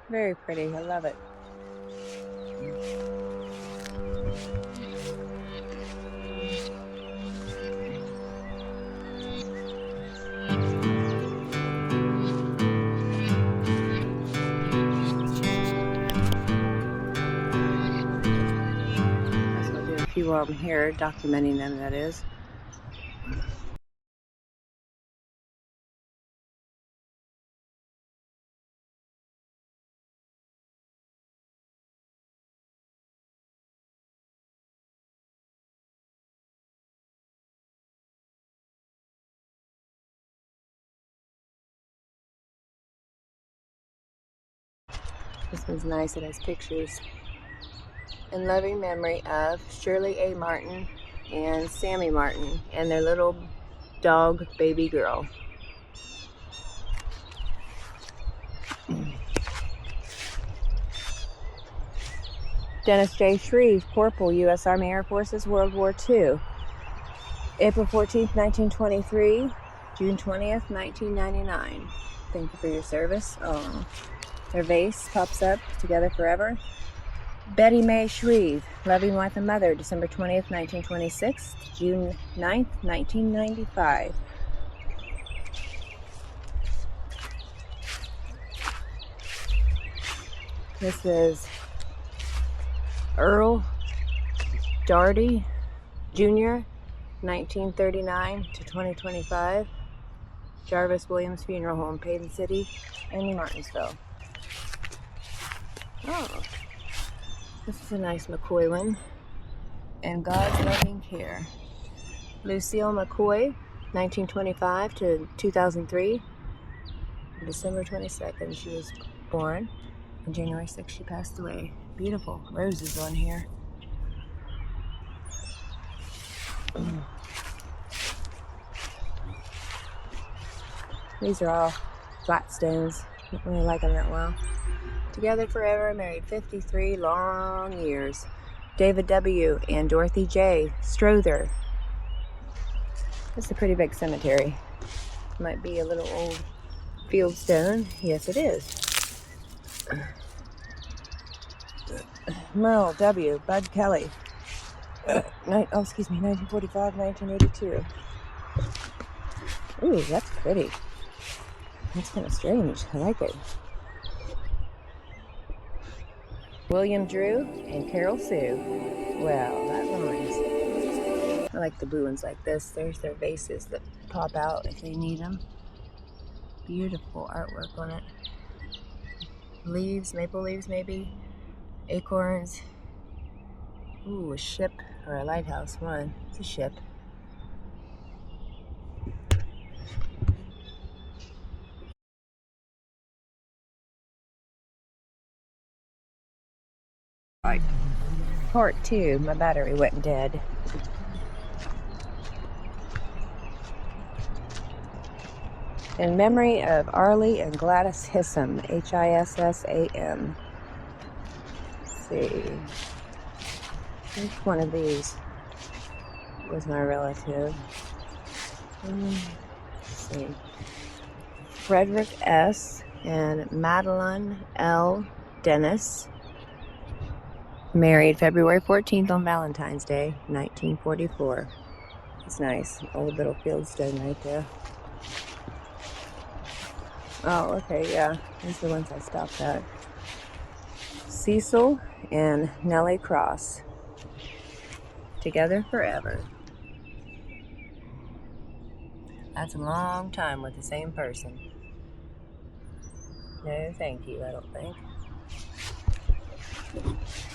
Very pretty. I love it. I'll do a few while I'm here, documenting them, that is. This one's nice. It has pictures. In loving memory of Shirley A. Martin and Sammy Martin and their little dog baby girl. Dennis J. Shreve, Corporal, U.S. Army Air Forces, World War II. April 14th, 1923, June 20th, 1999. Thank you for your service. Oh, their vase pops up, together forever. Betty Mae Shreve, loving wife and mother, December 20th, 1926, June 9th, 1995. This is Earl Darty Jr., 1939 to 2025. Jarvis Williams Funeral Home, Paden City, and Martinsville. Oh, this is a nice McCoy one. And God's Loving Care. Lucille McCoy, 1925 to 2003. December 22nd she was born. On January 6th she passed away. Beautiful roses on here. These are all flat stones. Don't really like them that well. Together forever, married 53 long years. David W. and Dorothy J. Strother. This is a pretty big cemetery. Might be a little old field stone. Yes, it is. Merle W. Bud Kelly. 1945, 1982. Ooh, that's pretty. That's kind of strange. I like it. William Drew and Carol Sue. Well, that rhymes. I like the blue ones like this. There's their vases that pop out if they need them. Beautiful artwork on it. Leaves, maple leaves maybe. Acorns. Ooh, a ship or a lighthouse one. It's a ship. Right. Part 2. My battery went dead. In memory of Arlie and Gladys Hissam, Hissam. Let's see. Which one of these was my relative? Let's see. Frederick S. and Madeline L. Dennis. Married February 14th on Valentine's Day, 1944. It's nice. Old little fieldstone right there. Oh, okay, yeah. These are the ones I stopped at. Cecil and Nellie Cross. Together forever. That's a long time with the same person. No, thank you, I don't think.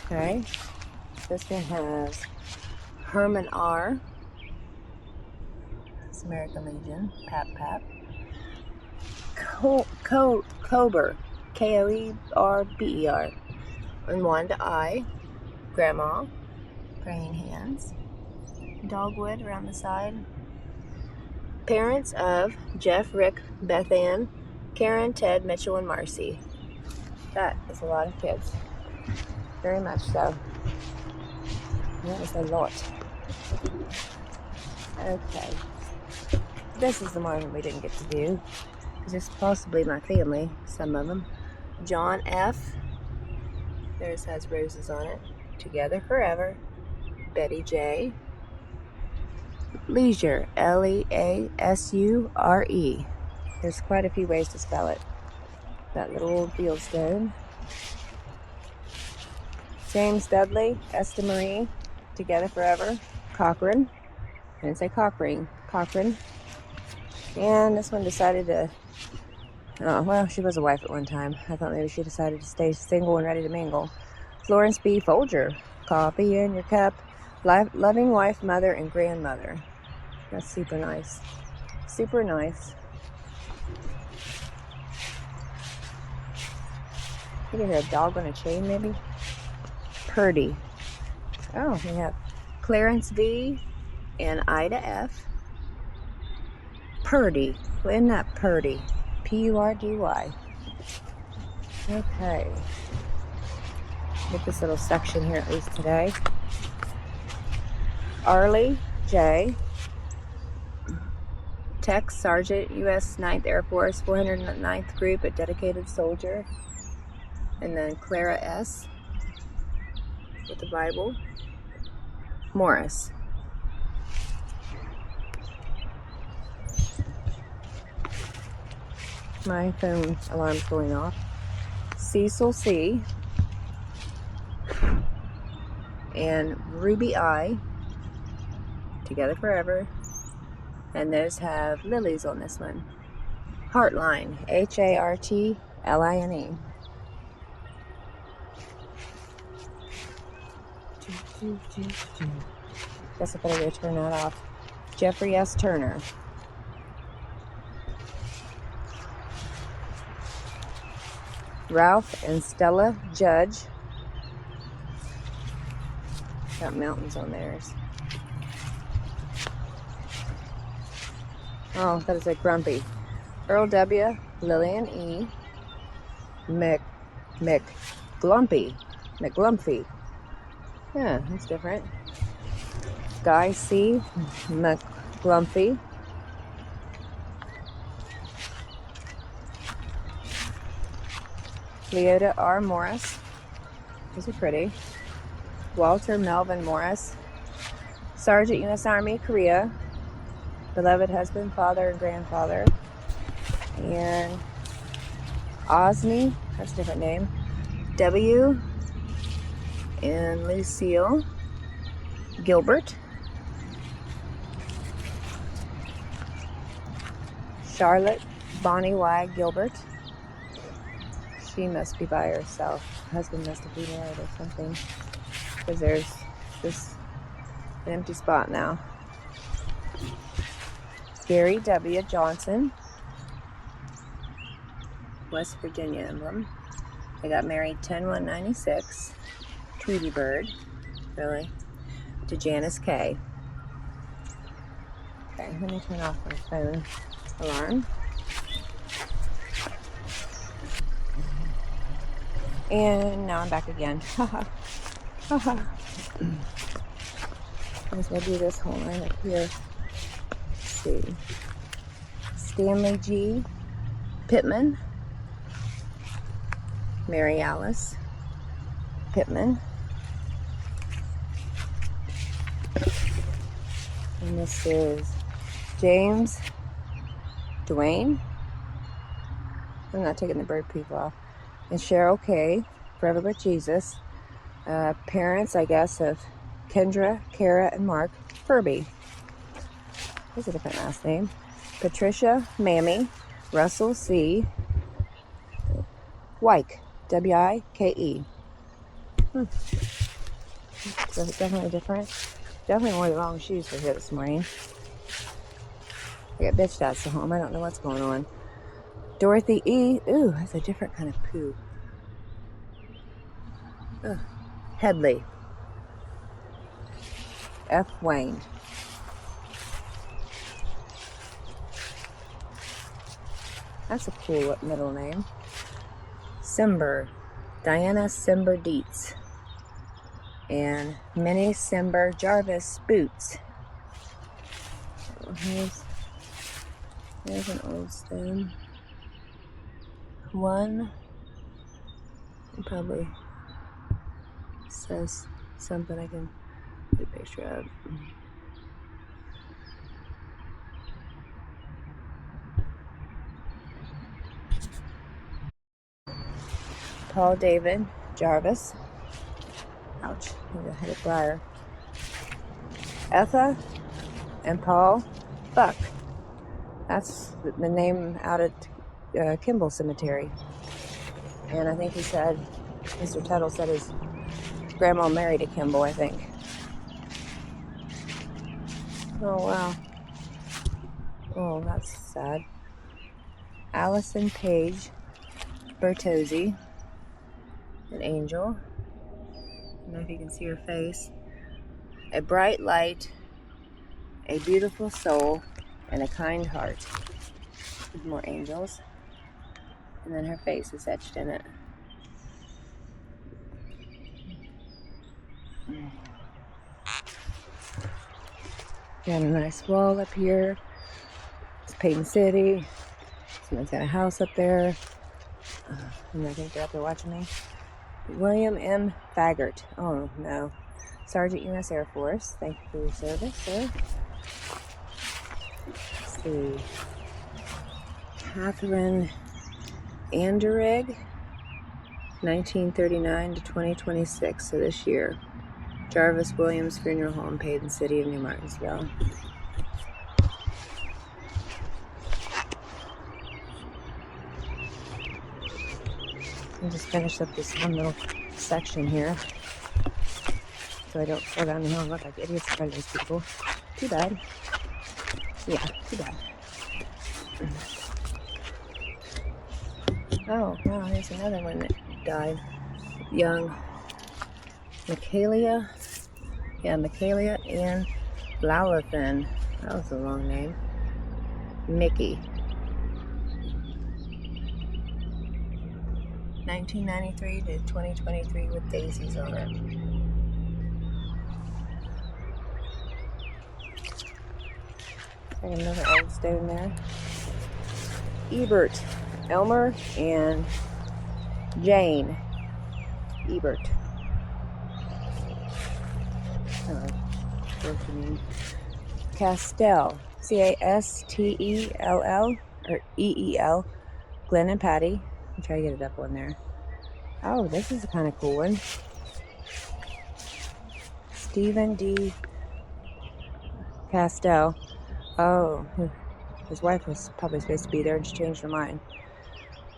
Okay. This one has Herman R. It's American Legion. Pap Pap. Kober. Koerber. And Wanda I. Grandma. Praying hands. Dogwood around the side. Parents of Jeff, Rick, Beth Ann, Karen, Ted, Mitchell, and Marcy. That is a lot of kids. Very much so. That is a lot. Okay. This is the one we didn't get to do. Because it's possibly my family, some of them. John F. Theirs has roses on it. Together Forever. Betty J. Leisure, Leasure. There's quite a few ways to spell it. That little old fieldstone. James Dudley, Esther Marie, Together Forever. Cochran. I didn't say Cochran. Cochran. And this one decided to, oh, well, she was a wife at one time. I thought maybe she decided to stay single and ready to mingle. Florence B. Folger, Coffee in Your Cup. Loving wife, mother, and grandmother. That's super nice. Super nice. You can hear a dog on a chain, maybe? Purdy. Oh, we have Clarence V. and Ida F. Purdy. Isn't that Purdy? P-U-R-D-Y. Okay. Get this little section here at least today. Arlie J. Tech Sergeant, U.S. 9th Air Force, 409th Group, a dedicated soldier. And then Clara S. with the Bible. Morris. My phone alarm's going off. Cecil C. And Ruby I. Together Forever. And those have lilies on this one. Heartline. H-A-R-T-L-I-N-E. Guess I better go turn that off. Jeffrey S. Turner. Ralph and Stella Judge. Got mountains on theirs. Oh, that is a Grumpy. Earl W. Lillian E. McGlumpy. Yeah, that's different. Guy C. McGlumpy. Leota R. Morris. These are pretty. Walter Melvin Morris. Sergeant, U.S. Army, Korea. Beloved husband, father, and grandfather. And Osney, that's a different name. W. And Lucille Gilbert. Charlotte Bonnie Y. Gilbert. She must be by herself. Her husband must have been married or something. Because there's just an empty spot now. Gary W. Johnson. West Virginia emblem. They got married 10/1/96. Tweety Bird. Really? To Janice K. Okay, let me turn off my phone alarm. And now I'm back again. Haha. Haha. Might as well do this whole line up here. Let's see. Stanley G. Pittman. Mary Alice Pittman. And this is James Dwayne. I'm not taking the bird poop off. And Cheryl K. Forever But Jesus. Parents, I guess, of Kendra, Kara, and Mark Furby. That's a different last name. Patricia Mammy. Russell C. Wyke. W-I-K-E. So it's definitely different. Definitely wore the wrong shoes for here this morning. I got bitched out to home. I don't know what's going on. Dorothy E. Ooh, that's a different kind of poo. Ugh. Headley. F. Wayne. That's a cool middle name. Simber. Diana Simber Dietz. And Minnie Simber Jarvis Boots. Oh, there's an old stone. 1 It probably says something I can get a picture of. Paul David Jarvis. Ouch, maybe I hit a briar. Etha and Paul Buck. That's the name out at Kimball Cemetery. And I think he said, Mr. Tuttle said his grandma married a Kimball, I think. Oh, wow. Oh, that's sad. Allison Page Bertozzi, an angel. I don't know if you can see her face. A bright light, a beautiful soul, and a kind heart. There's more angels. And then her face is etched in it. Got a nice wall up here. It's Paden City. Someone's got a house up there. And I think they're up there watching me. William M. Faggart. Oh, no. Sergeant U.S. Air Force. Thank you for your service, sir. Let's see. Catherine Anderegg. 1939 to 2026. So this year. Jarvis Williams Funeral Home, Paden City of New Martinsville. I just finished up this one little section here, so I don't fall down the hill and look like idiots in front of these people. Too bad. Yeah, too bad. Oh, wow, here's another one that died. Young. Michaelia. Yeah, Michaelia and Littleton. That was a long name. Mickey. 1993 to 2023 with daisies on it. There's another old stone there. Ebert, Elmer, and Jane Ebert. What's her name? Castell, Castell, or EEL, Glenn and Patty. I'll try to get it up on there. Oh, this is a kind of cool one. Stephen D. Castell. Oh, his wife was probably supposed to be there and she changed her mind.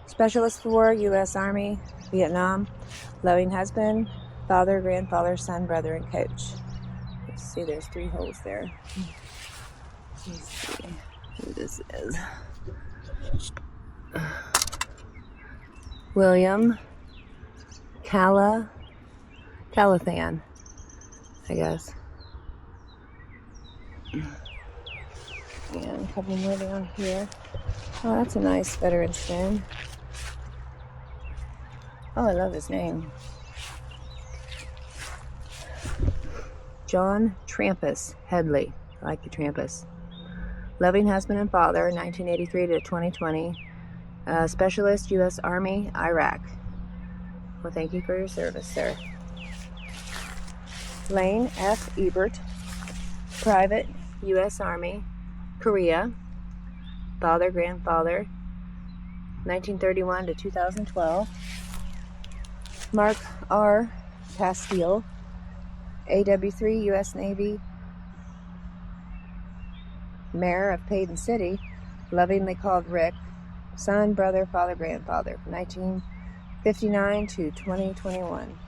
Specialist for U.S. Army, Vietnam, loving husband, father, grandfather, son, brother, and coach. Let's see, there's 3 holes there. Let's see who this is. William Calathan, I guess. And a couple more down here. Oh, that's a nice veteran stone. Oh, I love his name. John Trampus Headley. I like the Trampus. Loving husband and father, 1983 to 2020. Specialist, U.S. Army, Iraq. Well, thank you for your service, sir. Lane F. Ebert, private, U.S. Army, Korea. Father, grandfather, 1931 to 2012. Mark R. Castile, AW3, U.S. Navy, Mayor of Paden City, lovingly called Rick, son, brother, father, grandfather, from 1959 to 2021.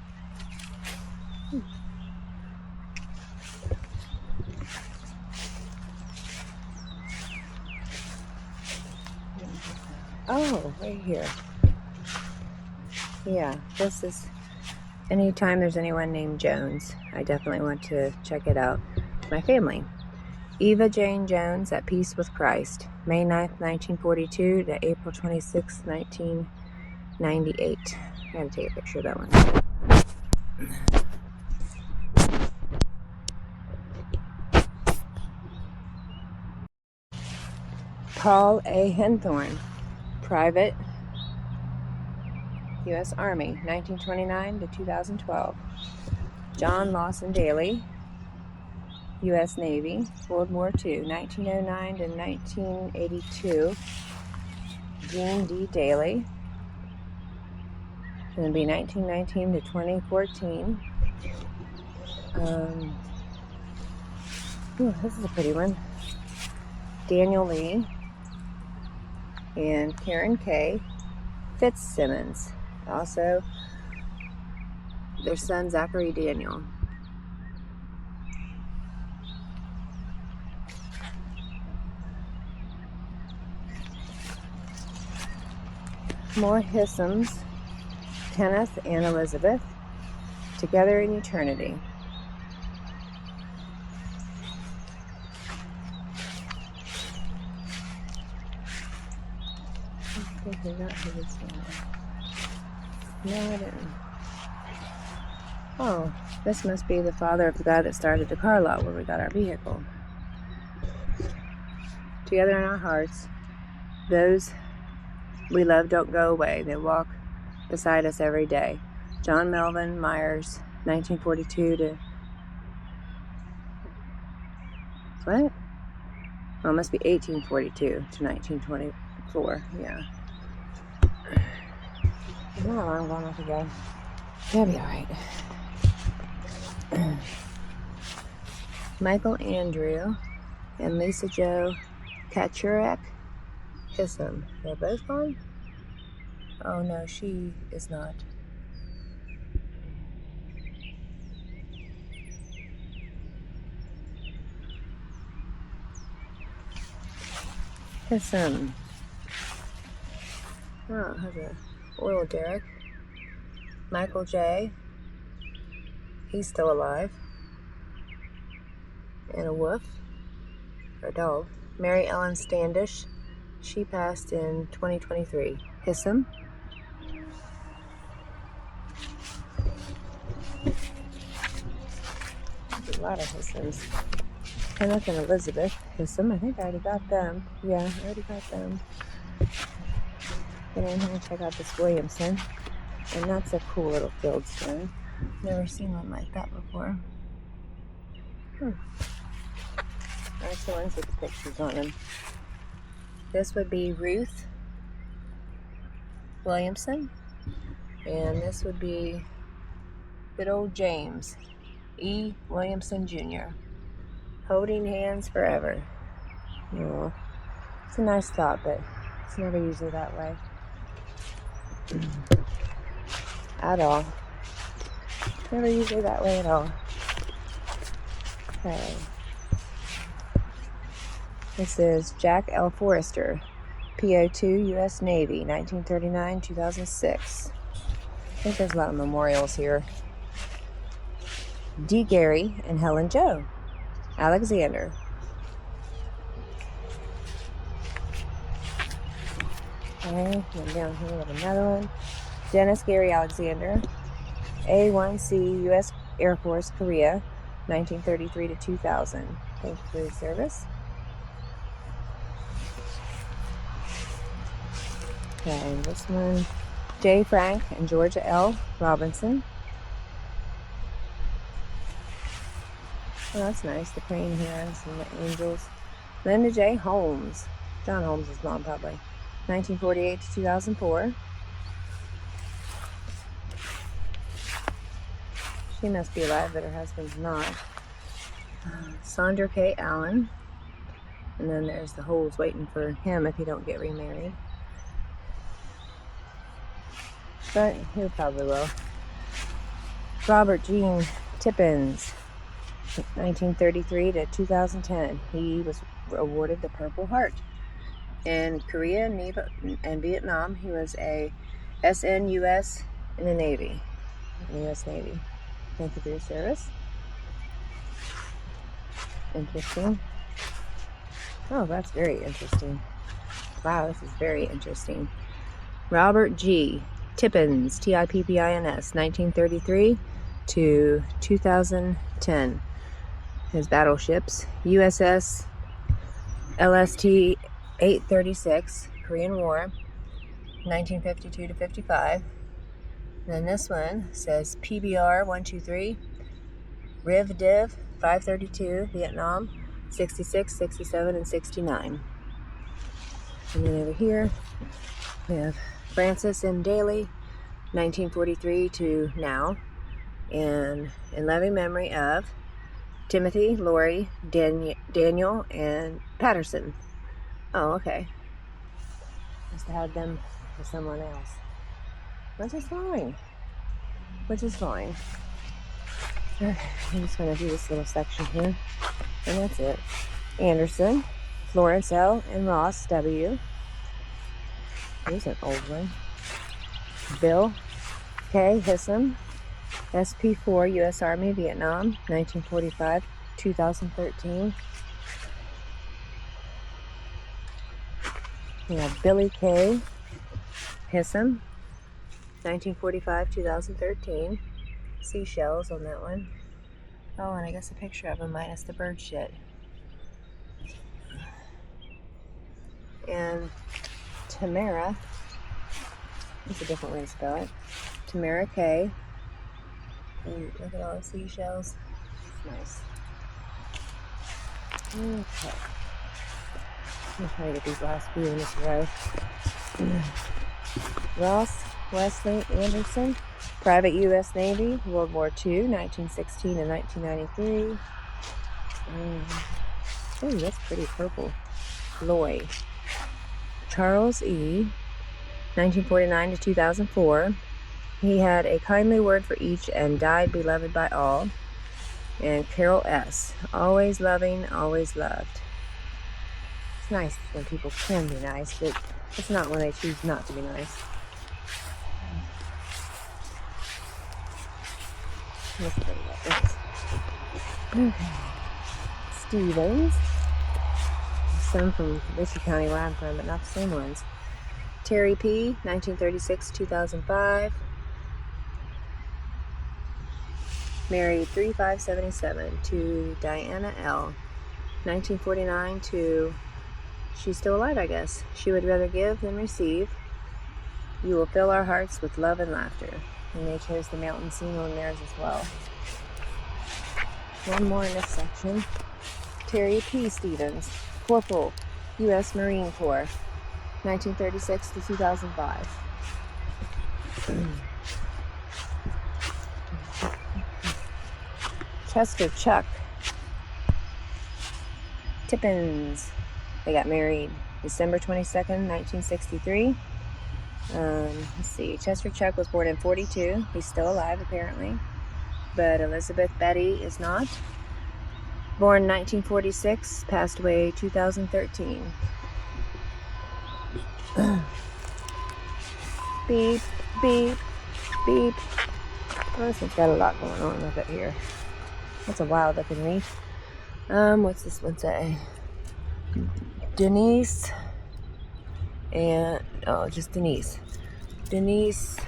Oh, right here. Yeah, this is, anytime there's anyone named Jones, I definitely want to check it out. My family. Eva Jane Jones, At Peace with Christ, May 9th, 1942 to April 26th, 1998. I gotta take a picture of that one. Paul A. Henthorne, private, U.S. Army, 1929 to 2012. John Lawson Daly, U.S. Navy, World War II, 1909 to 1982. Gene D. Daly, it's going to be 1919 to 2014. This is a pretty one. Daniel Lee and Karen K. Fitzsimmons. Also, their son Zachary Daniel. More Hissams, Kenneth and Elizabeth, together in eternity. I think we got who this one. No, I didn't. Oh, this must be the father of the guy that started the car lot where we got our vehicle. Together in our hearts, those we love don't go away. They walk beside us every day. John Melvin Myers, 1942 to... What? Oh, it must be 1842 to 1924. Yeah. I don't know how long I have to go. That'll be alright. Michael Andrew and Lisa Jo Kaczurek Hissam. They're both gone? Oh no, she is not. Hissam. Oh, it has a oil derrick. Michael J. He's still alive. And a wolf. Or a dog. Mary Ellen Standish. She passed in 2023. Hissam. There's a lot of Hissams. Kenneth and Elizabeth Hissam. I think I already got them. Yeah, I already got them. Get in here and check out this Williamson. And that's a cool little field stone. Never seen one like that before. That's the ones with the pictures on them. This would be Ruth Williamson. And this would be good old James E. Williamson Jr. Holding hands forever. Oh, it's a nice thought, but it's never usually that way. At all. Never usually that way at all. Okay. This is Jack L. Forrester, PO2, U.S. Navy, 1939-2006. I think there's a lot of memorials here. D. Gary and Helen Jo Alexander. Okay, and down here we have another one. Dennis Gary Alexander, A1C, U.S. Air Force, Korea, 1933 to 2000. Thank you for your service. Okay, this one, J. Frank and Georgia L. Robinson. Oh, that's nice. The crane hands and the angels. Linda J. Holmes. John Holmes' mom, probably. 1948 to 2004. She must be alive, but her husband's not. Sandra K. Allen. And then there's the holes waiting for him if he don't get remarried. But he probably will. Robert Gene Tippins. 1933 to 2010. He was awarded the Purple Heart. In Korea and Vietnam, he was a SNUS in the Navy. In the U.S. Navy. Thank you for your service. Interesting. Oh, that's very interesting. Wow, this is very interesting. Robert G. Tippins, Tippins, 1933 to 2010. His battleships, USS LST 836, Korean War, 1952 to 55. Then this one says PBR 123, Riv Div 532, Vietnam, 66, 67, and 69. And then over here, we have Francis M. Daly, 1943 to now, and in loving memory of Timothy, Lori, Daniel, and Patterson. Oh, okay. Must have had them for someone else. Which is fine. Okay, I'm just going to do this little section here, and that's it. Anderson, Florence L., and Ross W. Here's an old one. Bill K. Hissam, SP4, U.S. Army, Vietnam, 1945, 2013. We have Billy K. Hissam, 1945, 2013. Seashells on that one. Oh, and I guess a picture of him minus the bird shit. And Tamara, that's a different way to spell it. Tamara K. Ooh, look at all the seashells. Nice. Okay. I'm gonna try to get these last few in this row. Ross Wesley Anderson, Private U.S. Navy, World War II, 1916 and 1993. Oh, that's pretty purple. Loy. Charles E., 1949 to 2004. He had a kindly word for each and died beloved by all. And Carol S., always loving, always loved. It's nice when people can be nice, but it's not when they choose not to be nice. Let's put it like this. Okay. Stevens. Some from Richard County where I'm from, but not the same ones. Terry P., 1936, 2005. Married 3577 to Diana L., 1949 to, she's still alive, I guess. She would rather give than receive. You will fill our hearts with love and laughter. And they chose the mountain scene on theirs as well. One more in this section. Terry P. Stevens, Corporal, U.S. Marine Corps, 1936 to 2005. Chester Chuck Tippins. They got married December 22nd, 1963. Let's see. Chester Chuck was born in 42. He's still alive, apparently. But Elizabeth Betty is not. Born 1946, passed away 2013. Beep, beep, beep. Oh, this one's got a lot going on with it here. That's a wild looking reef. What's this one say? Denise and, oh, just Denise. Denise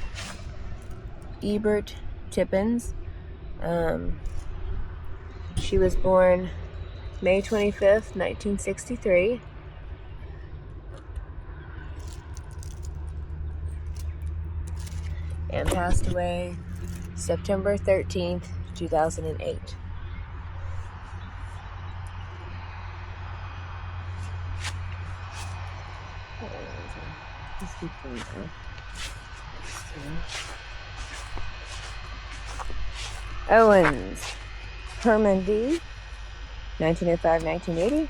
Ebert Tippins. She was born May 25th, 1963. And passed away September 13th, 2008. Let's keep going there. Owens, Herman D., 1905-1980,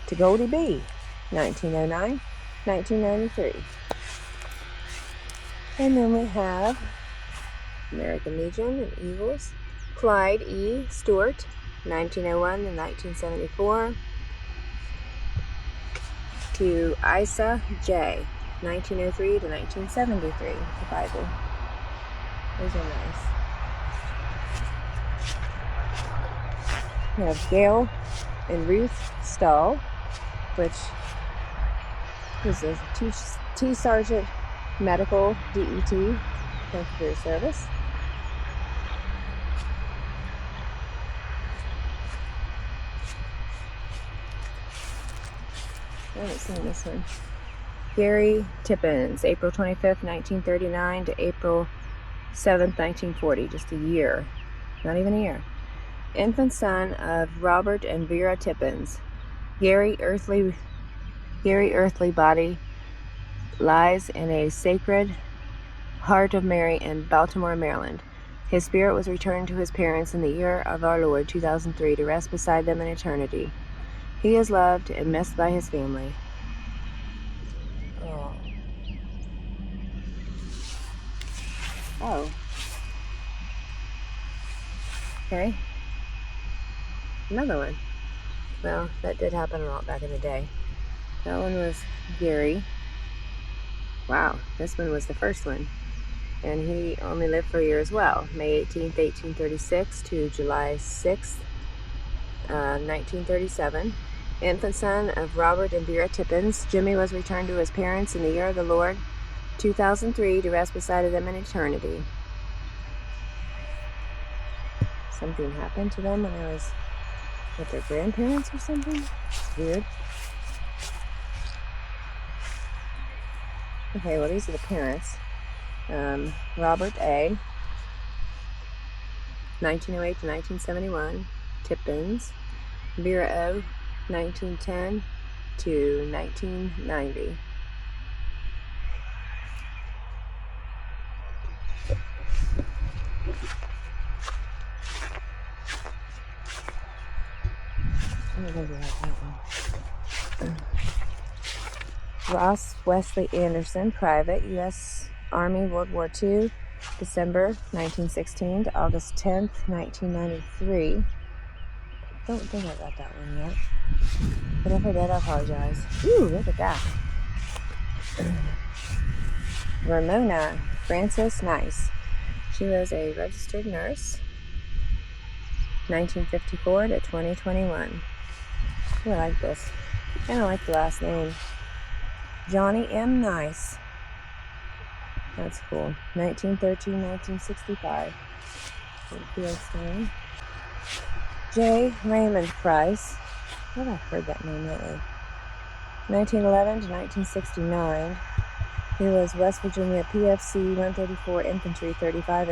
to Goldie B., 1909-1993. And then we have American Legion and Eagles, Clyde E. Stewart, 1901 to 1974, to Isa J., 1903 to 1973, the Bible. Those are nice. We have Gail and Ruth Stahl, which is a T Sergeant Medical DET. Thank you for your service. I haven't seen this one. Gary Tippins, April 25th, 1939 to April 7th, 1940, just a year, not even a year. Infant son of Robert and Vera Tippins. Gary earthly body lies in a Sacred Heart of Mary in Baltimore, Maryland. His spirit was returned to his parents in the year of our Lord 2003 to rest beside them in eternity. He is loved and missed by his family. Oh. Okay. Another one. Well, that did happen a lot back in the day. That one was Gary. Wow, this one was the first one. And he only lived for a year as well. May 18th, 1836 to July 6th, 1937. Infant son of Robert and Vera Tippins. Jimmy was returned to his parents in the year of the Lord 2003 to rest beside them in eternity. Something happened to them when I was with their grandparents or something? It's weird. Okay, well, these are the parents. Robert A., 1908 to 1971, Tippins. Vera O., 1910 to 1990. Ross Wesley Anderson, private, U.S. Army, World War II, December 1916 to August 10th, 1993. Don't think I got that one yet. But if I did, I apologize. Ooh, look at that. Ramona Frances Nice. She was a registered nurse, 1954 to 2021. Ooh, I like this. I kind of like the last name. Johnny M. Nice. That's cool. 1913, 1965. J. Raymond Price. I thought I've heard that name lately. 1911 to 1969. He was West Virginia PFC 134 Infantry, 35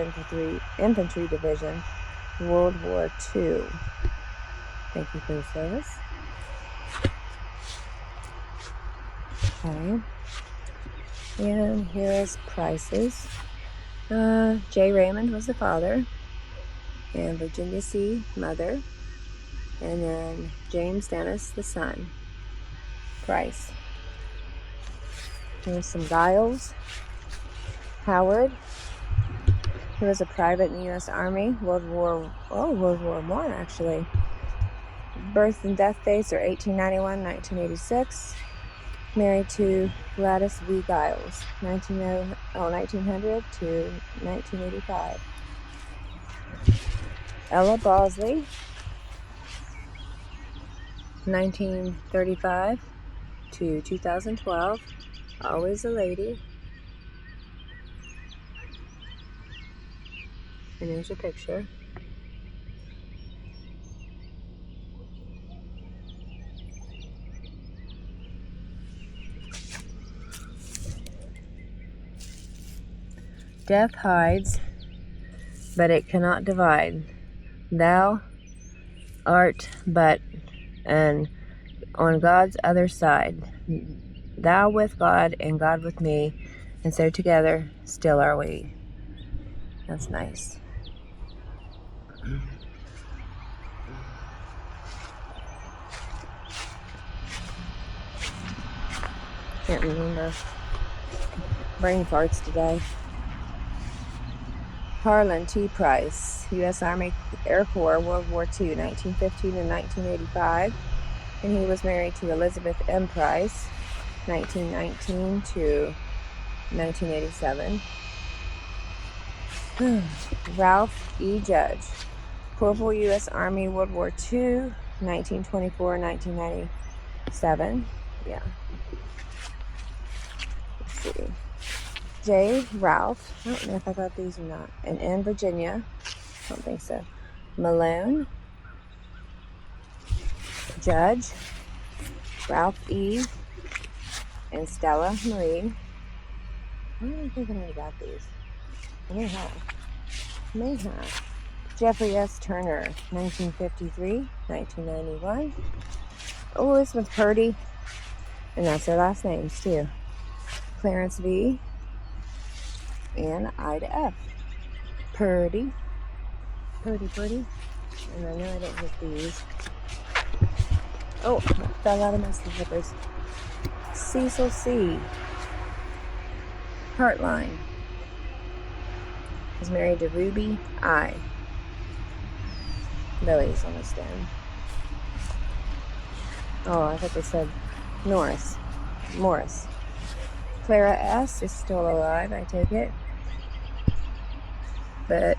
Infantry Division, World War II. Thank you for the service. Okay. And here's Price's. J. Raymond was the father, and Virginia C. mother, and then James Dennis the son. Price. Here's some Giles. Howard. He was a private in the U.S. Army, World War I actually. Birth and death dates are 1891, 1986. Married to Gladys V. Giles, 1900 to 1985. Ella Bosley, 1935 to 2012. Always a lady. And here's a picture. Death hides, but it cannot divide. Thou art but on God's other side. Thou with God and God with me, and so together still are we. That's nice. Can't remember. Brain farts today. Harlan T. Price, U.S. Army Air Corps, World War II, 1915 to 1985. And he was married to Elizabeth M. Price, 1919 to 1987. Ralph E. Judge, Corporal, U.S. Army, World War II, 1924, 1997. Yeah. Let's see. J. Ralph, I don't know if I got these or not. And N. Virginia, I don't think so. Malone, Judge, Ralph E. and Stella Marie. I don't think I already got these. I may have. Mayhaw. Jeffrey S. Turner, 1953, 1991. Elizabeth Purdy, and that's their last names too. Clarence V. and Ida F. Purdy. And I know I didn't hit these. Oh, fell out of my slippers. Cecil C. Heartline is married to Ruby I. Lilies on the stem. Oh, I thought they said Morris. Clara S. is still alive, I take it. But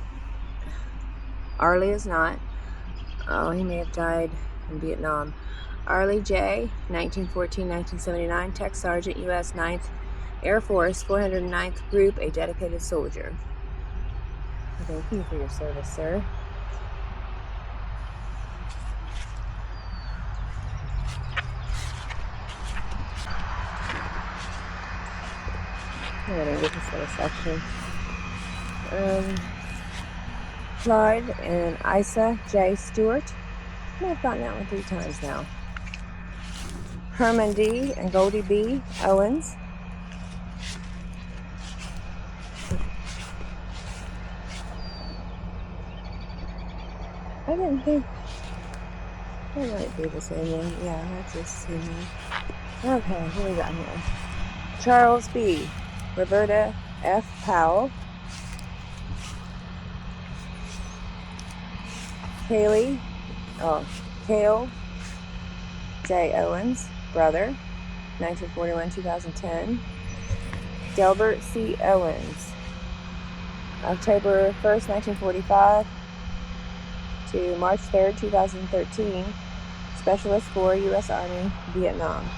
Arlie is not. Oh, he may have died in Vietnam. Arlie J., 1914-1979, Tech Sergeant, U.S. 9th Air Force, 409th Group, a dedicated soldier. Thank you for your service, sir. I'm going to get this little section. Clyde and Isa J. Stewart. I've gotten that one 3 times now. Herman D. and Goldie B. Owens. I didn't think that might be the same one. Yeah, that's the same one. Okay, what we got here? Charles B. Roberta F. Powell. Cale J. Owens, brother, 1941-2010. Delbert C. Owens, October 1st, 1945 to March 3rd, 2013, Specialist for U.S. Army, Vietnam.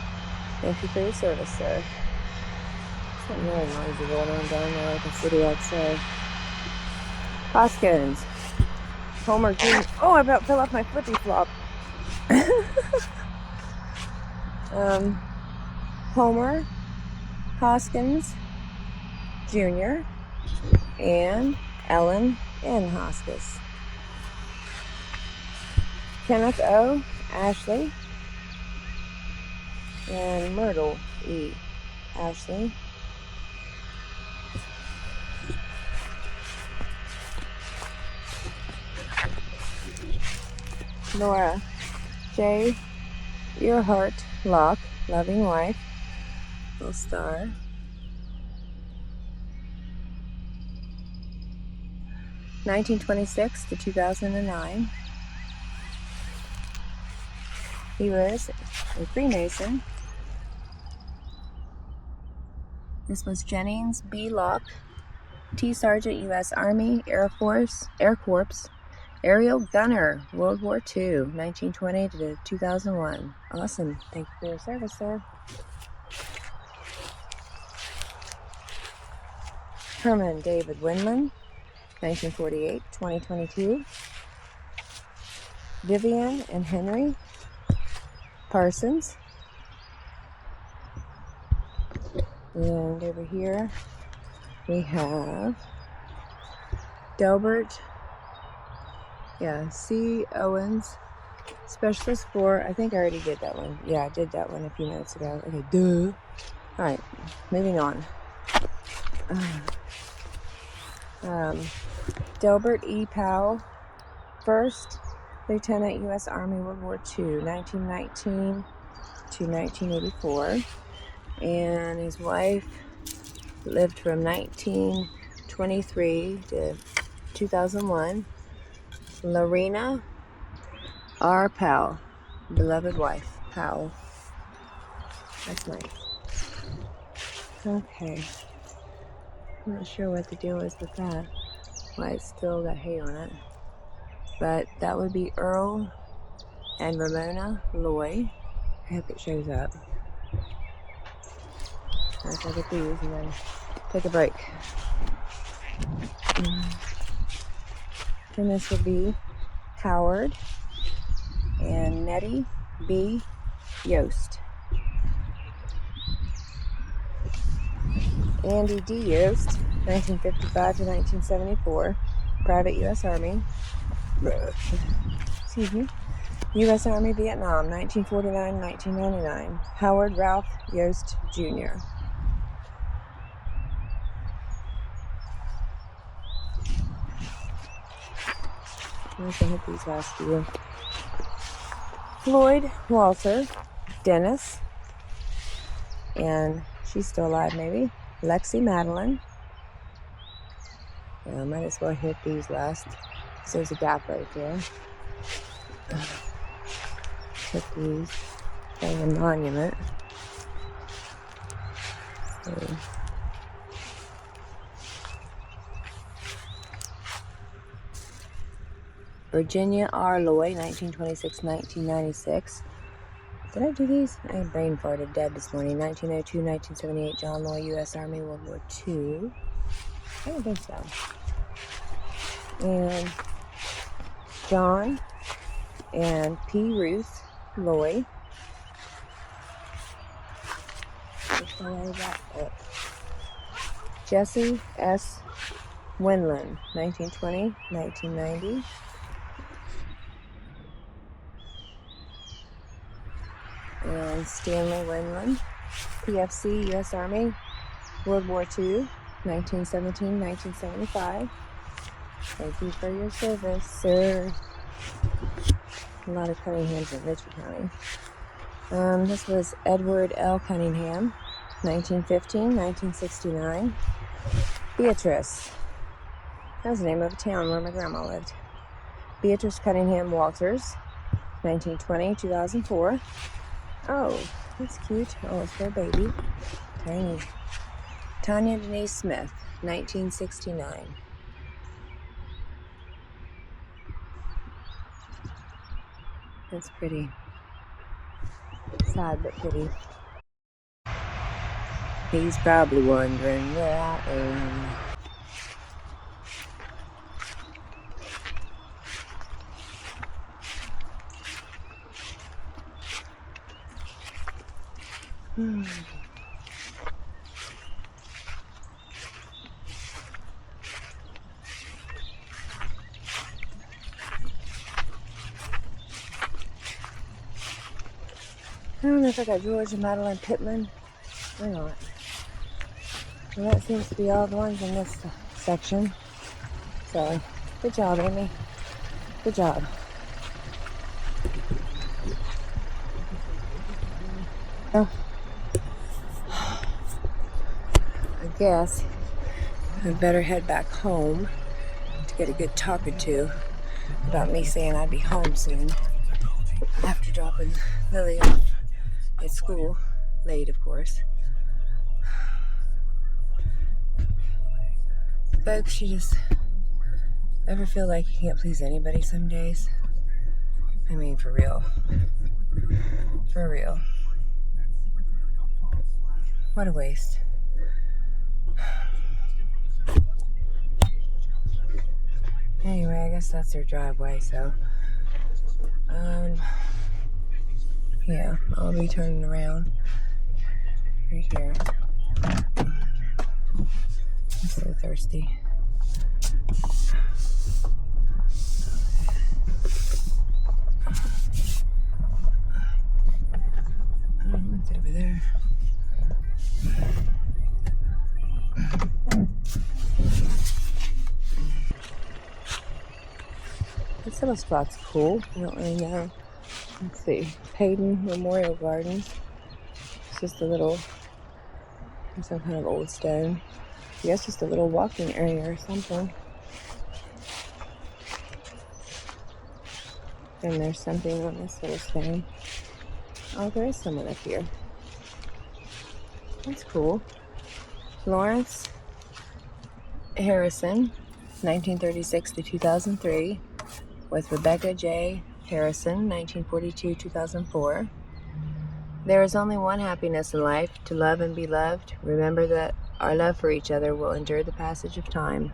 Thank you for your service, sir. Something really noisy going on down there, like a city, I'd say. Hoskins. Homer Jr. Oh, I about fell off my flippy flop. Homer Hoskins Jr. and Ellen N. Hoskins. Kenneth O. Ashley and Myrtle E. Ashley. Nora J. Earhart Locke, loving wife, little star. (1926 to 2009). He was a Freemason. This was Jennings B. Locke, T. Sergeant, U.S. Army, Air Corps, Aerial Gunner, World War II, 1920 to 2001. Awesome. Thank you for your service, sir. Herman David Winman, 1948-2022. Vivian and Henry Parsons. And over here we have Delbert C. Owens, Specialist for, I think I already did that one. Yeah, I did that one a few minutes ago. Okay, duh. Alright, moving on. Delbert E. Powell, First Lieutenant, U.S. Army, World War II, 1919 to 1984. And his wife lived from 1923 to 2001. Lorena R. Powell, beloved wife, Powell. That's nice. Okay. I'm not sure what the deal is with that. Why it's still got hay on it. But that would be Earl and Ramona Loy. I hope it shows up. I'll get these and then take a break. And this would be Howard and Nettie B. Yost. Andy D. Yost, 1955 to 1974. Private U.S. Army. Excuse me. U.S. Army, Vietnam, 1949-1999. Howard Ralph Yost, Jr. Let's hit these last few. Floyd Walter, Dennis, and she's still alive maybe. Lexi Madeline. Yeah, I might as well hit these last, because there's a gap right there. Hit these. There's a monument. So, Virginia R. Lloyd, 1926-1996. Did I do these? I brain farted dead this morning. 1902-1978, John Lloyd, U.S. Army, World War II. I don't think so. And John and P. Ruth Lloyd. Jesse S. Winland, 1920-1990. And Stanley Winland, PFC, U.S. Army, World War II, 1917-1975. Thank you for your service, sir. A lot of Cunninghams in Richard County. This was Edward L. Cunningham, 1915-1969. Beatrice. That was the name of a town where my grandma lived. Beatrice Cunningham Walters, 1920-2004. Oh, that's cute. Oh, it's for a baby. Tiny. Tanya Denise Smith, 1969. That's pretty. Sad but pretty. He's probably wondering where I am. I don't know if I got George and Madeline Pittman or not. Well, that seems to be all the ones in this section. So, good job, Amy. Good job. Well, I guess I'd better head back home to get a good talking to about me saying I'd be home soon after dropping Lily off at school, late of course. Folks, you just ever feel like you can't please anybody some days? I mean, for real. For real. What a waste. Anyway, I guess that's their driveway, so yeah, I'll be turning around right here. I'm so thirsty. What's over there? This little spot's cool. I don't really know. Let's see. Paden Memorial Gardens. It's just a little, some kind of old stone. I guess just a little walking area or something. And there's something on this little stone. Oh, there is someone up here. That's cool. Lawrence Harrison, 1936 to 2003, with Rebecca J. Harrison, 1942-2004. There is only one happiness in life, to love and be loved. Remember that our love for each other will endure the passage of time.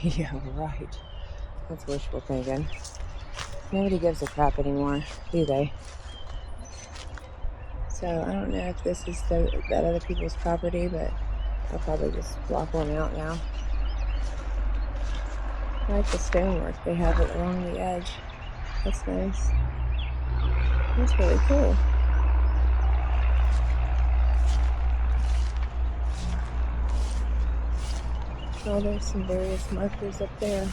Yeah, right. That's wishful thinking. Nobody gives a crap anymore, do they? So, I don't know if this is that other people's property, but I'll probably just walk on out now. I like the stonework they have it along the edge. That's nice. That's really cool. Oh, there's some various markers up there.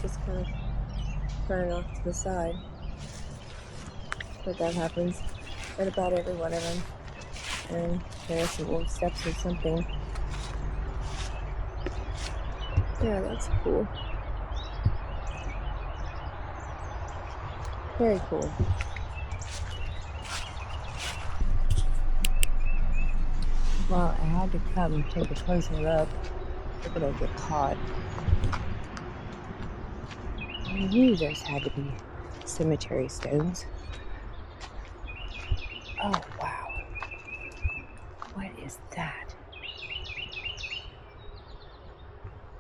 Just kind of turn off to the side. But that happens at about every one of them. And there are some old steps or something. Yeah, that's cool. Very cool. Well, I had to come and take a closer look. Look at it get caught. I knew those had to be cemetery stones. Oh, wow. What is that?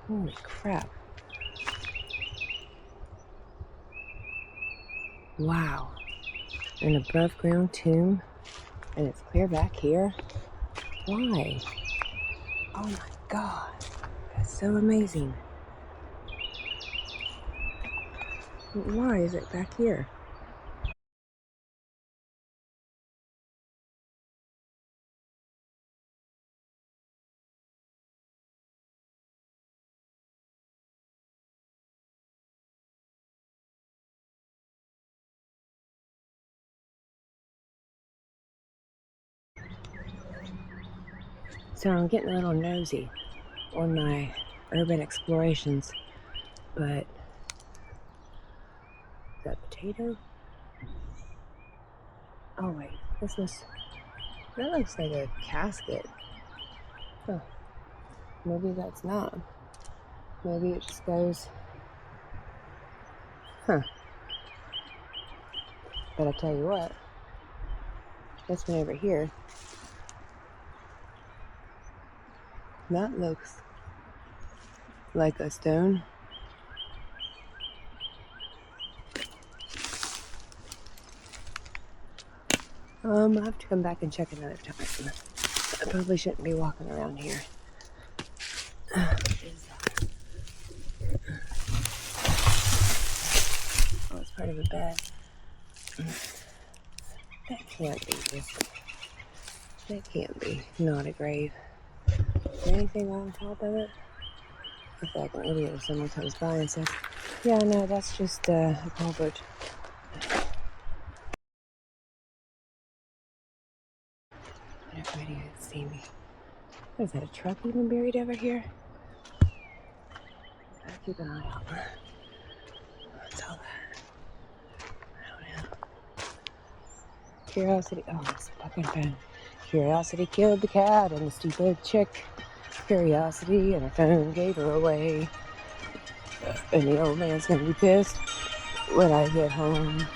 Holy crap. Wow. An above ground tomb, and it's clear back here? Why? Oh my God. That's so amazing. Why is it back here? So I'm getting a little nosy on my urban explorations, but is that potato? Oh wait, that looks like a casket. Huh. Maybe that's not. Maybe it just goes, huh. But I tell you what, this one over here, that looks like a stone. I have to come back and check another time. I probably shouldn't be walking around here. Oh, it's part of a bed. That can't be this. That can't be not a grave. Is there anything on top of it? I feel like an idiot if someone comes by and says, yeah, no, that's just a culvert. Everybody can see me. What is that, a truck even buried over here? I'll keep an eye out. What's all that? I don't know. Curiosity. Oh, it's a fucking phone. Curiosity killed the cat and the stupid chick. Curiosity and her phone gave her away. And the old man's gonna be pissed when I get home.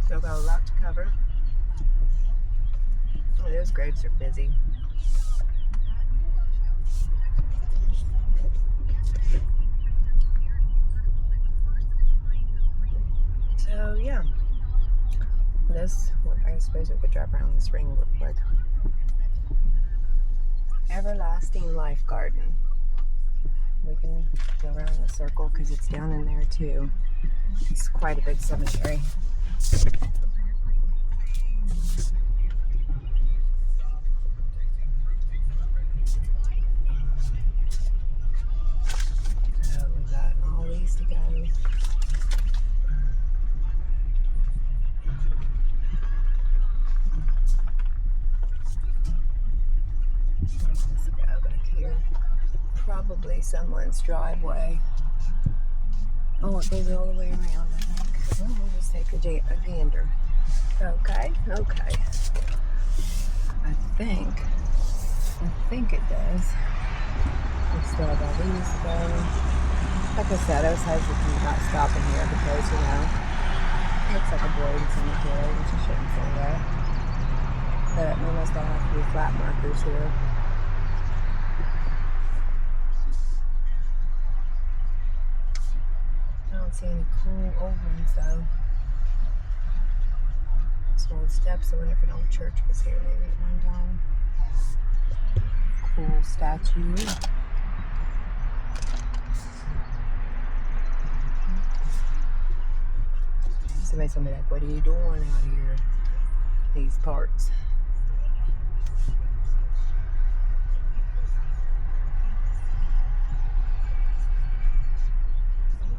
Still got a lot to cover. Oh, those graves are busy. So yeah, I suppose we could drive around this ring real quick. Everlasting Life Garden. We can go around the circle because it's down in there too. It's quite a big cemetery. So we got all these to go. Let's go back here. Probably someone's driveway. Oh, it goes all the way around, I think. Well, we'll just take a gander. Okay. I think it does. We still have all these to go. Like I said, I was hesitant about stopping here because, Looks like a boarding cemetery, which I shouldn't say that. But we must have to be flat markers here. I don't see any cool old ones though. Some old steps. I wonder if an old church was here maybe at one time. Cool statue. Somebody's gonna be like, what are you doing out here? These parts.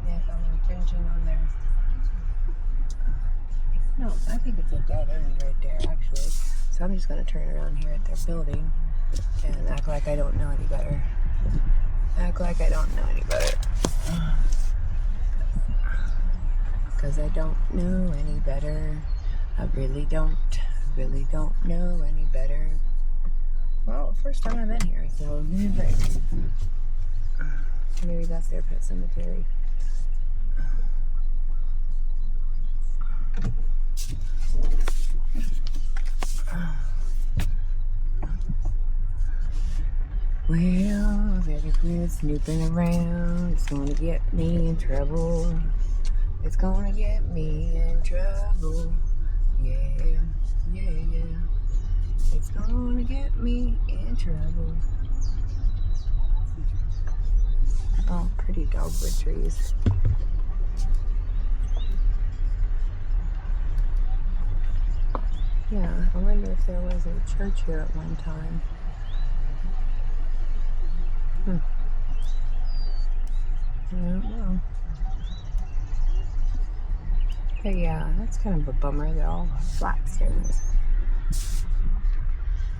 Yeah, if I'm infringing on their... No, I think it's a dead end right there, actually. So I'm just gonna turn around here at their building and act like I don't know any better. Act like I don't know any better. Because I don't know any better. I really don't know any better. Well, first time I'm in here, so maybe that's their pet cemetery. Well, very good snooping around. It's gonna get me in trouble. It's gonna get me in trouble. Yeah, yeah, yeah. It's gonna get me in trouble. Oh, pretty dogwood trees. Yeah, I wonder if there was a church here at one time. I don't know. But yeah, that's kind of a bummer. They're all flat stones.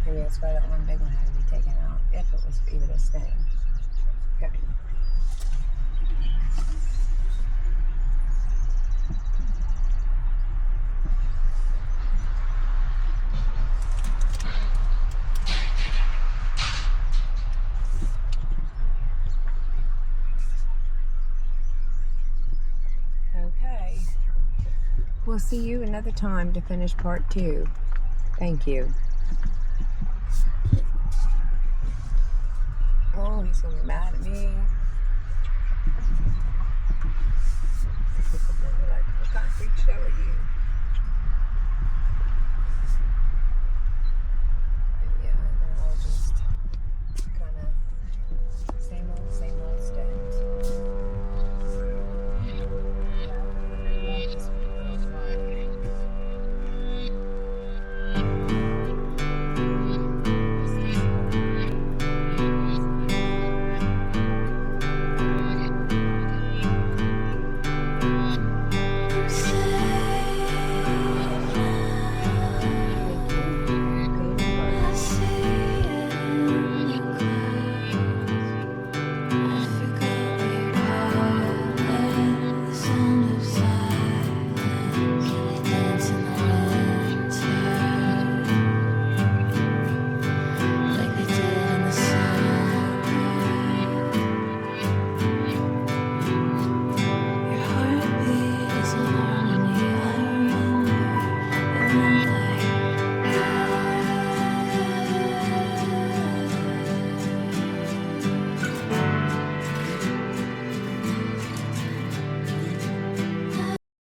Maybe that's why that one big one had to be taken out, if it was even a stain. Okay. Okay. We'll see you another time to finish part 2. Thank you. Oh, he's gonna be mad at me. People are like, what kind of freak show are you?